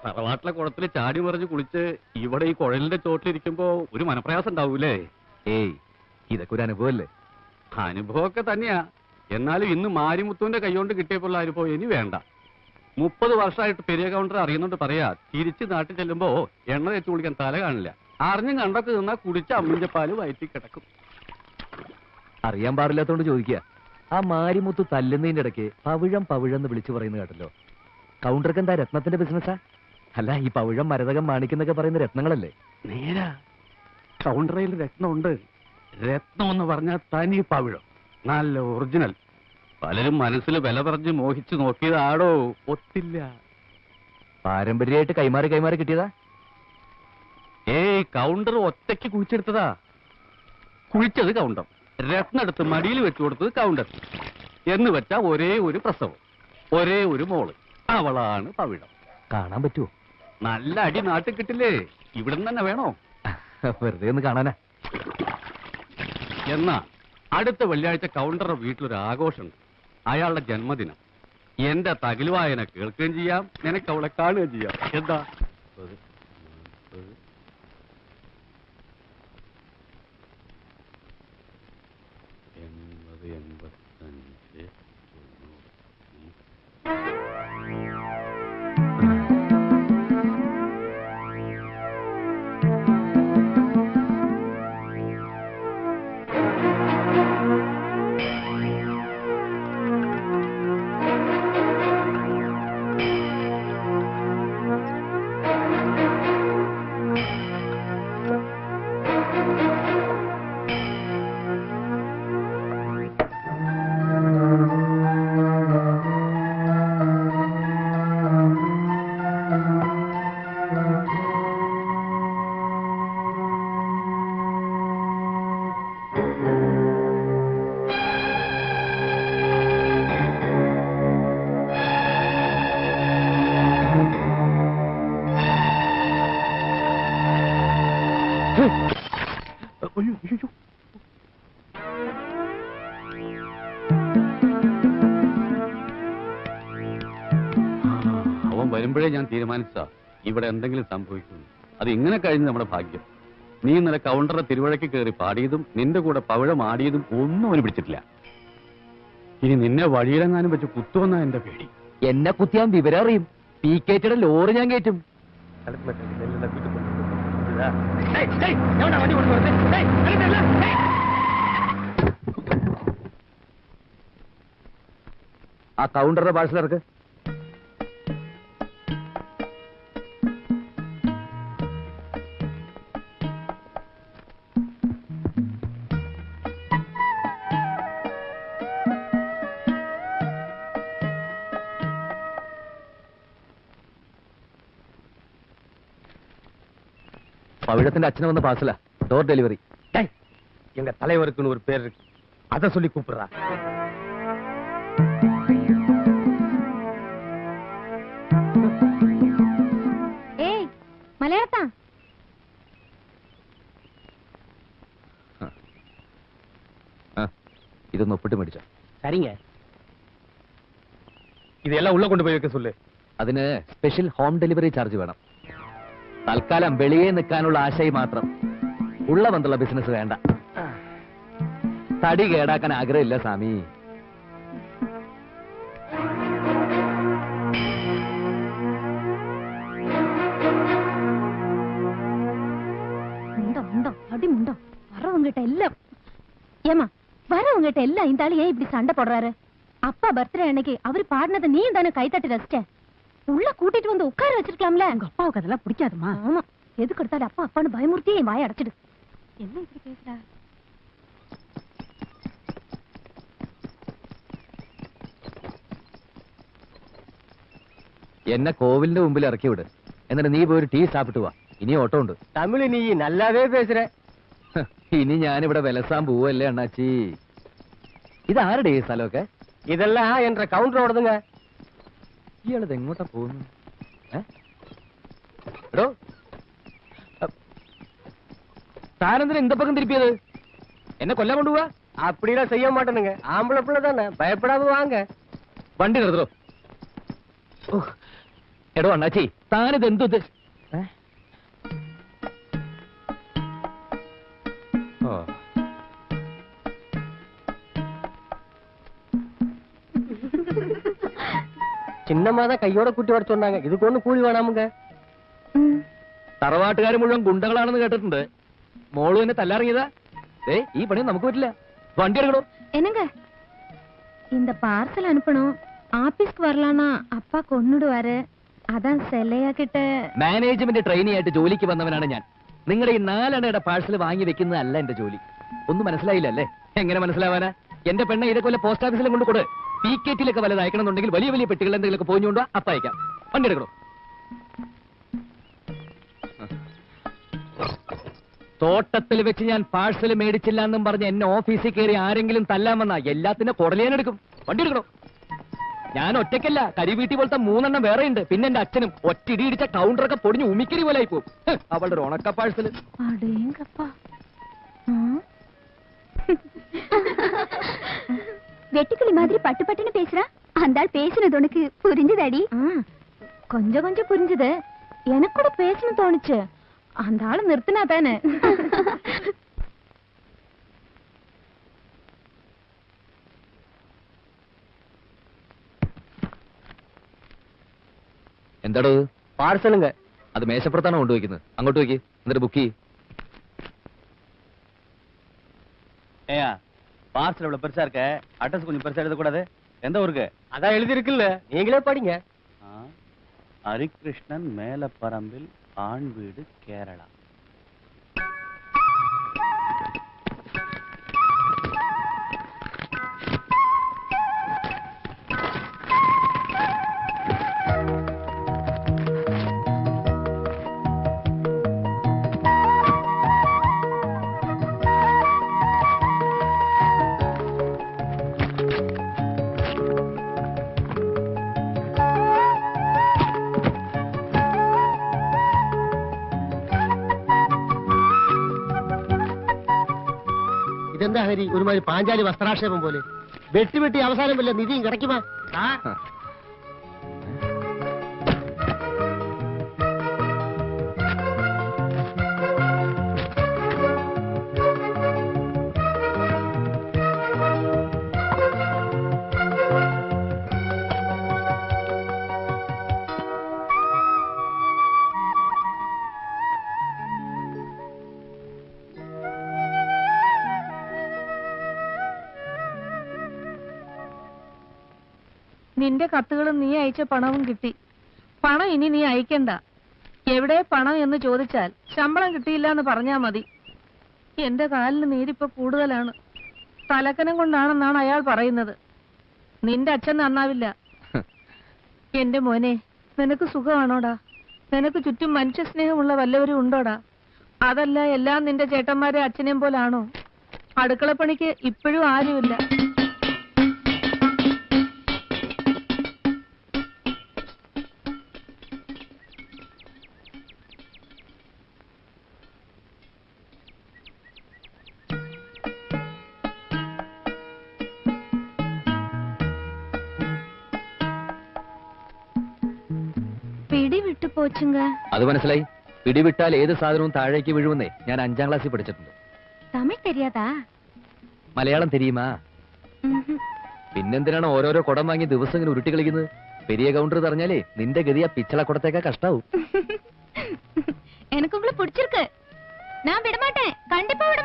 തറവാട്ടിലെ കുളത്തിൽ ചാടി മറിഞ്ഞ് കുളിച്ച് ഇവിടെ ഈ കുഴലിന്റെ ചോട്ടിലിരിക്കുമ്പോ ഒരു മനപ്രയാസം ഉണ്ടാവൂലേ? ഏയ്, ഇതൊക്കെ ഒരു അനുഭവല്ലേ? അനുഭവമൊക്കെ തന്നെയാ. എന്നാലും ഇന്ന് മാരിമുത്തുവിന്റെ കൈകൊണ്ട് കിട്ടിയപ്പോൾ അനുഭവം ഇനി വേണ്ട. 30 വർഷമായിട്ട് പെരിയ കൗണ്ടർ അറിയുന്നുണ്ട് പറയാ. തിരിച്ച് നാട്ടിൽ ചെല്ലുമ്പോ എണ്ണ തേച്ച് കുളിക്കാൻ തല കാണില്ല. അറിഞ്ഞും കണ്ടൊക്കെ നിന്നാ കുടിച്ച അമ്മിഞ്ചപ്പാല് വയറ്റി കിടക്കും. അറിയാൻ പാടില്ലാത്തോണ്ട് ചോദിക്കുക. ആ മാരിമുത്ത് തല്ലുന്നതിന്റെ ഇടയ്ക്ക് പവിഴം പവിഴന്ന് വിളിച്ചു പറയുന്നത് കേട്ടല്ലോ. കൗണ്ടർക്ക് എന്താ രത്നത്തിന്റെ ബിസിനസ്സാ? അല്ല, ഈ പവിഴം മരതകം മാണിക്കുന്നൊക്കെ പറയുന്ന രത്നങ്ങളല്ലേ? നേരാ, കൗണ്ടറയിൽ രത്നമുണ്ട്. രത്നം എന്ന് പറഞ്ഞാൽ തനി പവിഴം, നല്ല ഒറിജിനൽ. പലരും മനസ്സിൽ വില പറഞ്ഞ് മോഹിച്ചു നോക്കിയതാടോ, ഒത്തില്ല. പാരമ്പര്യമായിട്ട് കൈമാറി കൈമാറി കിട്ടിയതാ? ഏയ്, കൗണ്ടർ ഒറ്റയ്ക്ക് കുഴിച്ചെടുത്തതാ. കുഴിച്ചത് കൗണ്ടർ, രത്നം എടുത്ത് മടിയിൽ വെച്ചു കൊടുത്തത് കൗണ്ടർ. എന്ന് വെച്ചാ ഒരേ ഒരു പ്രസവം, ഒരേ ഒരു മോള്, അവളാണ് പവിഴം. കാണാൻ പറ്റുമോ? നല്ല അടി നാട്ടിൽ കിട്ടില്ലേ? ഇവിടുന്ന് തന്നെ വേണോ? വെറുതെ ഒന്ന് കാണാനാ. എന്നാ അടുത്ത വെള്ളിയാഴ്ച കൗണ്ടറുടെ വീട്ടിലൊരു ആഘോഷമുണ്ട്. അയാളുടെ ജന്മദിനം. എന്റെ തകിൽവായന കേൾക്കുകയും ചെയ്യാം, നിനക്ക് അവളെ കാണുകയും ചെയ്യാം. എന്താ? അവൻ വരുമ്പോഴേ ഞാൻ തീരുമാനിച്ചാ ഇവിടെ എന്തെങ്കിലും സംഭവിക്കുന്നു. അത് ഇങ്ങനെ കഴിഞ്ഞ് നമ്മുടെ ഭാഗ്യം. നീ ഇന്നലെ കൗണ്ടറെ തിരുവഴയ്ക്ക് കയറി പാടിയതും നിന്റെ കൂടെ പവിഴം ആടിയതും ഒന്നും അവന് പിടിച്ചിട്ടില്ല. ഇനി നിന്നെ വഴിയിലെങ്ങാനും വെച്ച് കുത്തുവെന്നാ എന്റെ പേടി. എന്നെ കുത്തിയാൻ വിവരം അറിയും. പി കേറ്റിയുടെ ലോറി ഞാൻ കയറ്റും. ആ കൗണ്ടറുടെ പാഴ്സലർക്ക് பவிழத்தின் அச்சனை வந்த பாசல டோர் டெலிவரி. எங்க தலைவருக்குன்னு ஒரு பேர் இருக்கு, அதை சொல்லி கூப்பிடுறா. ஏய் மலையாளத்தா, ഇതൊന്ന് ഒപ്പിട്ട് മേടിച്ചോ. சரிங்க, ഇതെല്ലാം ഉള്ള കൊണ്ടുപോയി വെക്ക சொல்லு. അതിന് സ്പെഷ്യൽ ഹോം ഡെലിവറി ചാർജ് വേണം. തൽക്കാലം വെളിയെ നിൽക്കാനുള്ള ആശയം മാത്രം. ഉള്ള ബന്ധമുള്ള ബിസിനസ് വേണ്ട. തടി കേടാക്കാൻ ആഗ്രഹമില്ല സ്വാമി. அடிமுண்டோ வரவங்கிட்ட எல்லாம் ஏமா வரவங்கிட்ட எல்லாம் இந்த ஆளு ஏன் இப்படி சண்டை போடுறாரு? அப்பா பர்த்டே அன்னைக்கு அவரு பாடினதை நீ தானே கைத்தட்டி ரசிச்ச. உள்ள கூட்டிட்டு வந்து உட்கார வச்சிருக்கலாம்ல. உங்க அப்பாவுக்கு அதெல்லாம் பிடிக்காதுமா. ஆமா, எதுக்கு எடுத்தாலும் அப்பா அப்பான்னு பயமுறுத்தி என் வாயை அடைச்சிடு. என்ன இப்படி பேசுற? എന്നെ കോവിലിന്റെ മുമ്പിൽ ഇറക്കി വിട്. എന്നിട്ട് നീ പോയി ഒരു ടീ സാപ്പിട്ട് വാ. ഇനി ഓട്ടോ ഉണ്ട്. தமிழ் நீ நல்லாவே பேசுற. ഇനി ഞാനിവിടെ വിലസാൻ പോവല്ലേ അണ്ണാച്ചി. ഇതാരുടെ ഈ സ്ഥലമൊക്കെ? இதெல்லாம் என்ற கவுண்டரோடதுங்க. ഇയാളത് എങ്ങോട്ടാ പോകുന്നു? എടോ, താനെന്തിനാ இந்த பக்கம் திருப்பிയത്? എന്നെ കൊല്ലാൻ കൊണ്ടുപോവാ? அப்படிலாம் செய்ய மாட்டேனுங்க, ஆம்பளை பிள்ளை தானே, பயப்படாம வாங்க. വണ്ടി നിർത്തോ. എടോ അണ്ണാച്ചി, താനിത് എന്തു சின்னமாதான் கையோட கூட்டி வர சொன்னாங்க. இதுக்கு ஒண்ணு கூலி வேணாமுங்க. തറവാട്ടുകാർ മുഴുവൻ ഗുണ്ടകളാണെന്ന് കേട്ടിട്ടുണ്ട്. മോള് തന്നെ തല്ലാറിയതാ. ഈ പണി നമുക്ക് പറ്റില്ല. വണ്ടി എടുക്കണോ? என்னங்க இந்த பார்சல் அனுப்பணும். ஆபீஸ்க்கு வரலானா அப்பா கொன்னுடுவாரு. அதான் செல்லையா கிட்ட മാനേജ്മെന്റ് ട്രെയിനി ആയിട്ട് ജോലിക്ക് വന്നവനാണ് ഞാൻ. നിങ്ങളുടെ ഈ 4 അണയുടെ പാഴ്സൽ വാങ്ങി വെക്കുന്നതല്ല എന്റെ ജോലി. ഒന്നും മനസ്സിലായില്ല അല്ലേ? എങ്ങനെ മനസ്സിലാവാനാ? എന്റെ പെണ്ണെ ഇതൊക്കെ പോസ്റ്റ് ഓഫീസിലും കൊണ്ട് കൊടു. PKT-ലൊക്കെ വല്ലത് അയക്കണമെന്നുണ്ടെങ്കിൽ വലിയ വലിയ പെട്ടികൾ എന്തെങ്കിലുമൊക്കെ പോഞ്ഞുകൊണ്ടോ അപ്പ അയക്കാം. വണ്ടി എടുക്കണോ? തോട്ടത്തിൽ വെച്ച് ഞാൻ പാഴ്സൽ മേടിച്ചില്ല എന്നും പറഞ്ഞ് എന്നെ ഓഫീസിൽ കയറി ആരെങ്കിലും തല്ലാൻ വന്നാ എല്ലാത്തിനും കുടലേനെടുക്കും. വണ്ടി എടുക്കണോ? ഞാൻ ഒറ്റയ്ക്കല്ല, കരിവീട്ടി പോലത്തെ 3 എണ്ണം വേറെ ഉണ്ട്. പിന്നെ എന്റെ അച്ഛനും ഒറ്റയിടി ഇടിച്ച കൗണ്ടറൊക്കെ പൊടിഞ്ഞ് ഉമിക്കരി പോലെ ആയി പോകും. അവളുടെ ഒരു ഉണക്ക പാഴ്സൽ. வெட்டுக்கிளி மாதிரி பட்டு பட்டுன்னு பேசுறா. அந்த ஆள் பேசினது உனக்கு புரிஞ்சுதாடி? கொஞ்சம் கொஞ்சம் புரிஞ்சுது. எனக்கு கூட பேசணும் தோணுச்சு. அந்த ஆளை நிறுத்தினா தானே. എന്താടോ? பார்சலுங்க. അത് മേശപ്പുറത്താണോ കൊണ്ടുവയ്ക്കുന്നത്? അങ്ങോട്ട് വയ്ക്ക്, എന്നിട്ട് ബുക്ക് ചെയ്യ്. ஏயா பார்சல் இவ்வளவு பெருசா இருக்க, அட்ரஸ் கொஞ்சம் பெருசா எழுதக்கூடாது? எந்த ஊருக்கு? அதான் எழுதி இருக்குல்ல, நீங்களே படிங்க. ஹரிகிருஷ்ணன் மேலப்பரம்பில், ஆண் வீடு, கேரளா. ഇതെന്താ ഹരി, ഒരുമാതിരി പാഞ്ചാലി വസ്ത്രാക്ഷേപം പോലെ? വെട്ടി വെട്ടി അവസാനം വല്ല നിധിയും കിടക്കുമാ? നിന്റെ കത്തുകളും നീ അയച്ച പണവും കിട്ടി. പണം ഇനി നീ അയക്കണ്ട. എവിടെ പണം എന്ന് ചോദിച്ചാൽ ശമ്പളം കിട്ടിയില്ല എന്ന് പറഞ്ഞാ മതി. എന്റെ കാലിന് നീരിപ്പോ കൂടുതലാണ്. തലക്കനം കൊണ്ടാണെന്നാണ് അയാൾ പറയുന്നത്. നിന്റെ അച്ഛൻ നന്നാവില്ല. എന്റെ മോനെ, നിനക്ക് സുഖമാണോടാ? നിനക്ക് ചുറ്റും മനുഷ്യസ്നേഹമുള്ള വല്ലവരും ഉണ്ടോടാ? അതല്ല എല്ലാം നിന്റെ ചേട്ടന്മാരെ അച്ഛനെയും പോലാണോ? അടുക്കളപ്പണിക്ക് ഇപ്പോഴും ആരുമില്ല. പിടിവിട്ടു പോച്ചുങ്ക. അത് മനസ്സിലായി. പിടിവിട്ടാൽ ഏത് സാധനവും താഴേക്ക് വീഴുമെന്നേ ഞാൻ 5ാം ക്ലാസ്സിൽ പഠിച്ചിട്ടുണ്ട്. തമിഴ് തെരിയാതാ? മലയാളം തെരിയുമാ? പിന്നെന്തിനാണ് ഓരോരോ കുടം വാങ്ങി ദിവസം ഇങ്ങനെ ഉരുട്ടി കളിക്കുന്നത്? പെരിയ കൗണ്ടർ പറഞ്ഞാലേ നിന്റെ ഗതി ആ പിച്ചള കുടത്തേക്കാ കഷ്ടാവും. എനിക്ക് ഉങ്ങളെ പിടിച്ചിருக்கு. ഞാൻ വിടമാട്ടേ, കണ്ടിപ്പാ വിട